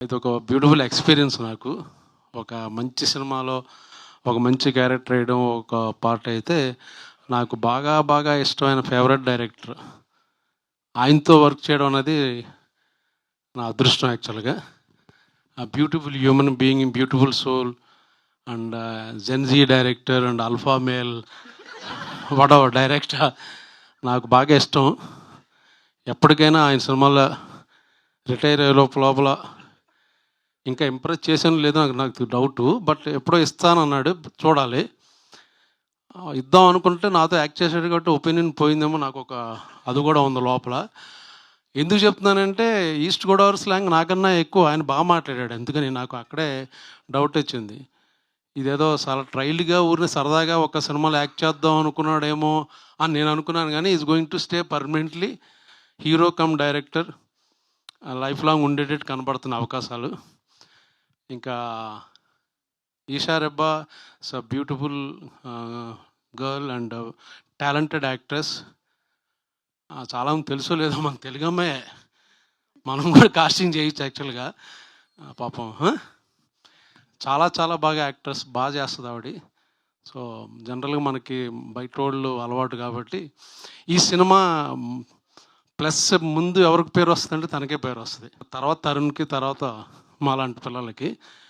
ఇది ఒక beautiful experience నాకు. ఒక మంచి సినిమాలో ఒక మంచి క్యారెక్టర్ వేయడం ఒక పార్ట్ అయితే, నాకు బాగా బాగా ఇష్టమైన ఫేవరెట్ డైరెక్టర్. ఆయనతో వర్క్ చేయడం అనేది నా అదృష్టం యాక్చువల్గా. ఆ beautiful human being, beautiful soul and Gen Z director and alpha male what director నాకు బాగా ఇష్టం. ఎప్పటికైనా ఆయన సినిమాలో రిటైర్ అయ్యే లోపల ఇంకా ఇంప్రెస్ చేశాను లేదో నాకు డౌటు. బట్ ఎప్పుడో ఇస్తానన్నాడు, చూడాలి. ఇద్దాం అనుకుంటే నాతో యాక్ట్ చేశాడు కాబట్టి ఒపీనియన్ పోయిందేమో, నాకు ఒక అది కూడా ఉంది లోపల. ఎందుకు చెప్తున్నానంటే, ఈస్ట్ గోదావరి స్లాంగ్ నాకన్నా ఎక్కువ ఆయన బాగా మాట్లాడాడు. అందుకని నాకు అక్కడే డౌట్ వచ్చింది. ఇదేదో చాలా ట్రైల్గా ఊరిని సరదాగా ఒక సినిమాలో యాక్ట్ చేద్దాం అనుకున్నాడేమో అని నేను అనుకున్నాను. కానీ is going to stay permanently hero come director. Life long ఉండేటట్టు కనబడుతున్న అవకాశాలు. ఇంకా Eesha Rebba is a beautiful girl and talented actress. చాలామంది తెలుసో లేదో, మన తెలుగు అమ్మాయి, మనం కూడా కాస్టింగ్ చేయొచ్చు యాక్చువల్గా. పాపం చాలా చాలా బాగా యాక్ట్రెస్, బాగా చేస్తుంది ఆవిడ. సో జనరల్గా మనకి బయట వాళ్ళు అలవాటు కాబట్టి ఈ సినిమా ప్లస్ ముందు ఎవరికి పేరు వస్తుందంటే తనకే పేరు వస్తుంది. తర్వాత తరుణ్కి, తర్వాత మాలాంటి పిల్లలకి.